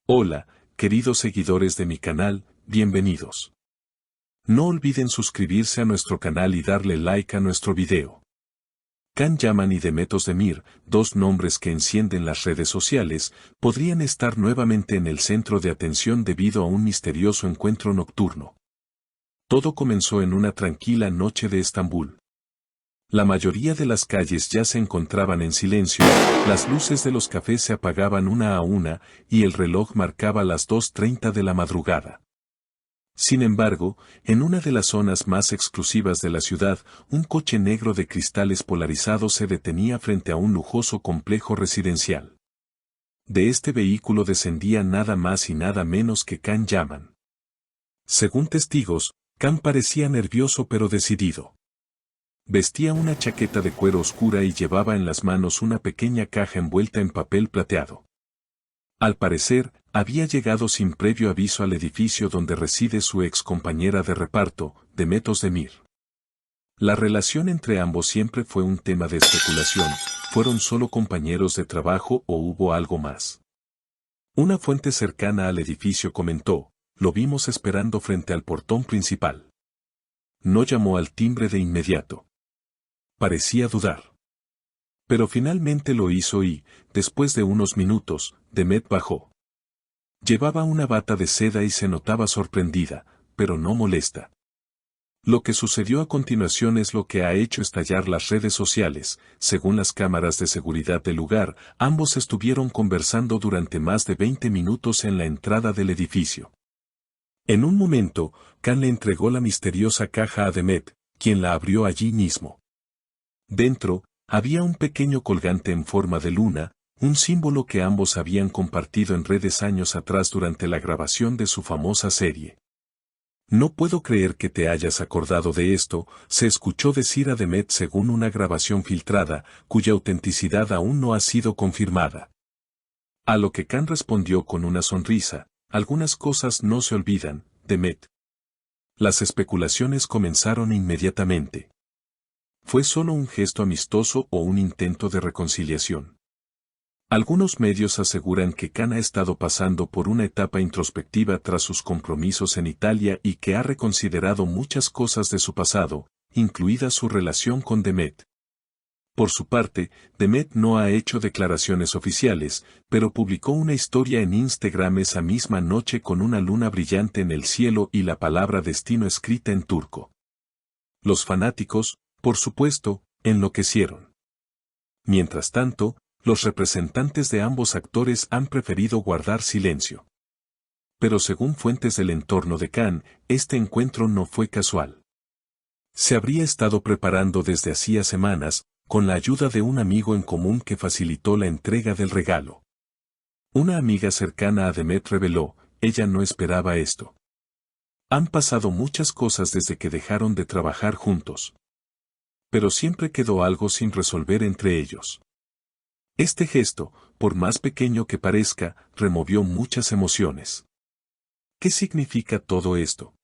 Hola, queridos seguidores de mi canal, bienvenidos. No olviden suscribirse a nuestro canal y darle like a nuestro video. Can Yaman y Demet Özdemir, dos nombres que encienden las redes sociales, podrían estar nuevamente en el centro de atención debido a un misterioso encuentro nocturno. Todo comenzó en una tranquila noche de Estambul. La mayoría de las calles ya se encontraban en silencio, las luces de los cafés se apagaban una a una, y el reloj marcaba las 2:30 de la madrugada. Sin embargo, en una de las zonas más exclusivas de la ciudad, un coche negro de cristales polarizados se detenía frente a un lujoso complejo residencial. De este vehículo descendía nada más y nada menos que Can Yaman. Según testigos, Can parecía nervioso pero decidido. Vestía una chaqueta de cuero oscura y llevaba en las manos una pequeña caja envuelta en papel plateado. Al parecer, había llegado sin previo aviso al edificio donde reside su ex compañera de reparto, Demet Özdemir. La relación entre ambos siempre fue un tema de especulación. ¿Fueron solo compañeros de trabajo o hubo algo más? Una fuente cercana al edificio comentó: lo vimos esperando frente al portón principal. No llamó al timbre de inmediato. Parecía dudar. Pero finalmente lo hizo y, después de unos minutos, Demet bajó. Llevaba una bata de seda y se notaba sorprendida, pero no molesta. Lo que sucedió a continuación es lo que ha hecho estallar las redes sociales. Según las cámaras de seguridad del lugar, ambos estuvieron conversando durante más de 20 minutos en la entrada del edificio. En un momento, Can le entregó la misteriosa caja a Demet, quien la abrió allí mismo. Dentro, había un pequeño colgante en forma de luna, un símbolo que ambos habían compartido en redes años atrás durante la grabación de su famosa serie. No puedo creer que te hayas acordado de esto, se escuchó decir a Demet según una grabación filtrada, cuya autenticidad aún no ha sido confirmada. A lo que Can respondió con una sonrisa: algunas cosas no se olvidan, Demet. Las especulaciones comenzaron inmediatamente. ¿Fue solo un gesto amistoso o un intento de reconciliación? Algunos medios aseguran que Can ha estado pasando por una etapa introspectiva tras sus compromisos en Italia y que ha reconsiderado muchas cosas de su pasado, incluida su relación con Demet. Por su parte, Demet no ha hecho declaraciones oficiales, pero publicó una historia en Instagram esa misma noche con una luna brillante en el cielo y la palabra destino escrita en turco. Los fanáticos, por supuesto, enloquecieron. Mientras tanto, los representantes de ambos actores han preferido guardar silencio. Pero según fuentes del entorno de Can, este encuentro no fue casual. Se habría estado preparando desde hacía semanas, con la ayuda de un amigo en común que facilitó la entrega del regalo. Una amiga cercana a Demet reveló: ella no esperaba esto. Han pasado muchas cosas desde que dejaron de trabajar juntos. Pero siempre quedó algo sin resolver entre ellos. Este gesto, por más pequeño que parezca, removió muchas emociones. ¿Qué significa todo esto?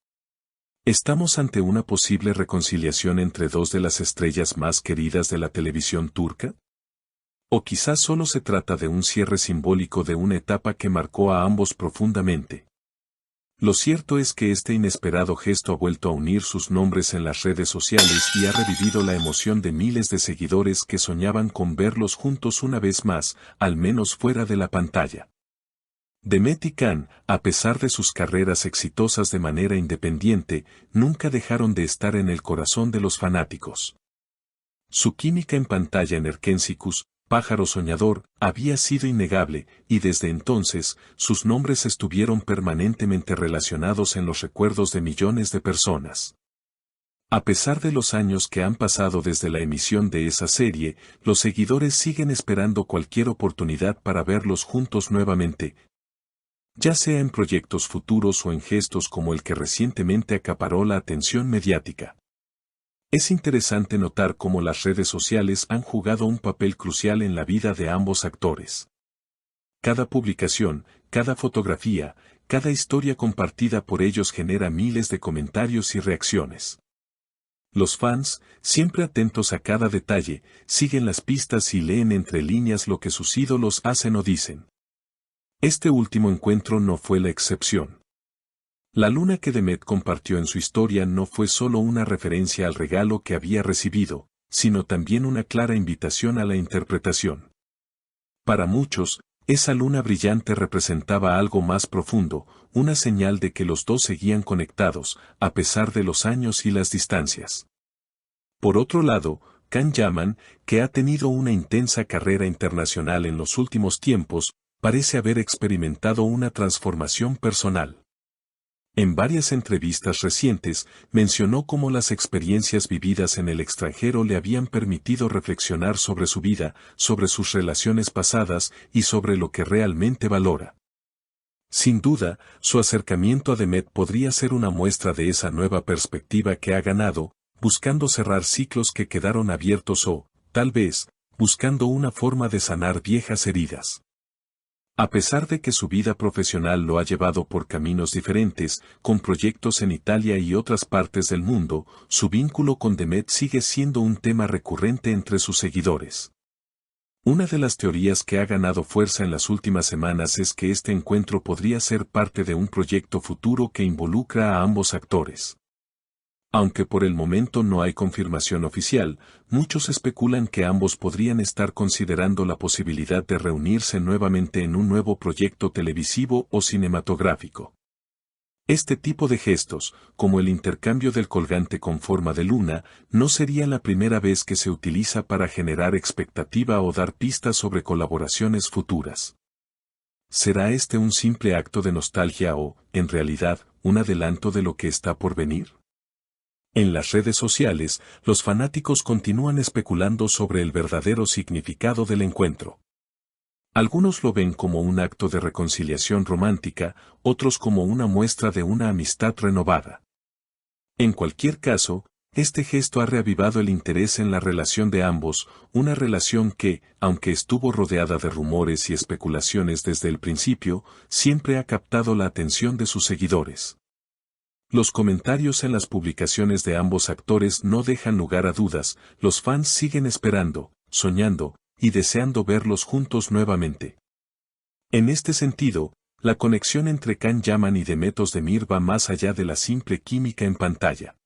¿Estamos ante una posible reconciliación entre dos de las estrellas más queridas de la televisión turca? ¿O quizás solo se trata de un cierre simbólico de una etapa que marcó a ambos profundamente? Lo cierto es que este inesperado gesto ha vuelto a unir sus nombres en las redes sociales y ha revivido la emoción de miles de seguidores que soñaban con verlos juntos una vez más, al menos fuera de la pantalla. Demet y Can, a pesar de sus carreras exitosas de manera independiente, nunca dejaron de estar en el corazón de los fanáticos. Su química en pantalla en Erkensicus, Pájaro Soñador, había sido innegable, y desde entonces, sus nombres estuvieron permanentemente relacionados en los recuerdos de millones de personas. A pesar de los años que han pasado desde la emisión de esa serie, los seguidores siguen esperando cualquier oportunidad para verlos juntos nuevamente, ya sea en proyectos futuros o en gestos como el que recientemente acaparó la atención mediática. Es interesante notar cómo las redes sociales han jugado un papel crucial en la vida de ambos actores. Cada publicación, cada fotografía, cada historia compartida por ellos genera miles de comentarios y reacciones. Los fans, siempre atentos a cada detalle, siguen las pistas y leen entre líneas lo que sus ídolos hacen o dicen. Este último encuentro no fue la excepción. La luna que Demet compartió en su historia no fue solo una referencia al regalo que había recibido, sino también una clara invitación a la interpretación. Para muchos, esa luna brillante representaba algo más profundo, una señal de que los dos seguían conectados, a pesar de los años y las distancias. Por otro lado, Can Yaman, que ha tenido una intensa carrera internacional en los últimos tiempos, parece haber experimentado una transformación personal. En varias entrevistas recientes, mencionó cómo las experiencias vividas en el extranjero le habían permitido reflexionar sobre su vida, sobre sus relaciones pasadas y sobre lo que realmente valora. Sin duda, su acercamiento a Demet podría ser una muestra de esa nueva perspectiva que ha ganado, buscando cerrar ciclos que quedaron abiertos o, tal vez, buscando una forma de sanar viejas heridas. A pesar de que su vida profesional lo ha llevado por caminos diferentes, con proyectos en Italia y otras partes del mundo, su vínculo con Demet sigue siendo un tema recurrente entre sus seguidores. Una de las teorías que ha ganado fuerza en las últimas semanas es que este encuentro podría ser parte de un proyecto futuro que involucra a ambos actores. Aunque por el momento no hay confirmación oficial, muchos especulan que ambos podrían estar considerando la posibilidad de reunirse nuevamente en un nuevo proyecto televisivo o cinematográfico. Este tipo de gestos, como el intercambio del colgante con forma de luna, no sería la primera vez que se utiliza para generar expectativa o dar pistas sobre colaboraciones futuras. ¿Será este un simple acto de nostalgia o, en realidad, un adelanto de lo que está por venir? En las redes sociales, los fanáticos continúan especulando sobre el verdadero significado del encuentro. Algunos lo ven como un acto de reconciliación romántica, otros como una muestra de una amistad renovada. En cualquier caso, este gesto ha reavivado el interés en la relación de ambos, una relación que, aunque estuvo rodeada de rumores y especulaciones desde el principio, siempre ha captado la atención de sus seguidores. Los comentarios en las publicaciones de ambos actores no dejan lugar a dudas, los fans siguen esperando, soñando, y deseando verlos juntos nuevamente. En este sentido, la conexión entre Can Yaman y Demet Özdemir va más allá de la simple química en pantalla.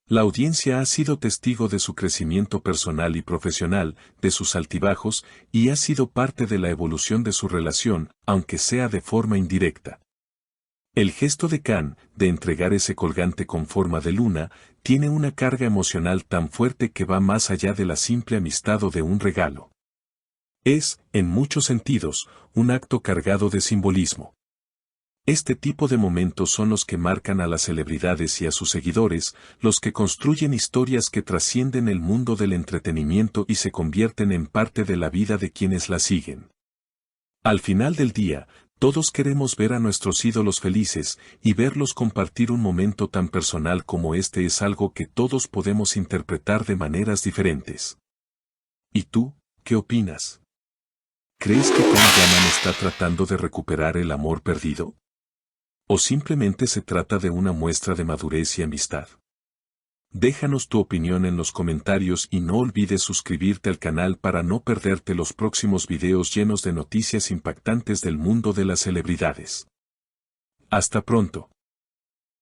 La audiencia ha sido testigo de su crecimiento personal y profesional, de sus altibajos, y ha sido parte de la evolución de su relación, aunque sea de forma indirecta. El gesto de Can, de entregar ese colgante con forma de luna, tiene una carga emocional tan fuerte que va más allá de la simple amistad o de un regalo. Es, en muchos sentidos, un acto cargado de simbolismo. Este tipo de momentos son los que marcan a las celebridades y a sus seguidores, los que construyen historias que trascienden el mundo del entretenimiento y se convierten en parte de la vida de quienes la siguen. Al final del día, todos queremos ver a nuestros ídolos felices, y verlos compartir un momento tan personal como este es algo que todos podemos interpretar de maneras diferentes. ¿Y tú, qué opinas? ¿Crees que Can Yaman está tratando de recuperar el amor perdido? ¿O simplemente se trata de una muestra de madurez y amistad? Déjanos tu opinión en los comentarios y no olvides suscribirte al canal para no perderte los próximos videos llenos de noticias impactantes del mundo de las celebridades. Hasta pronto.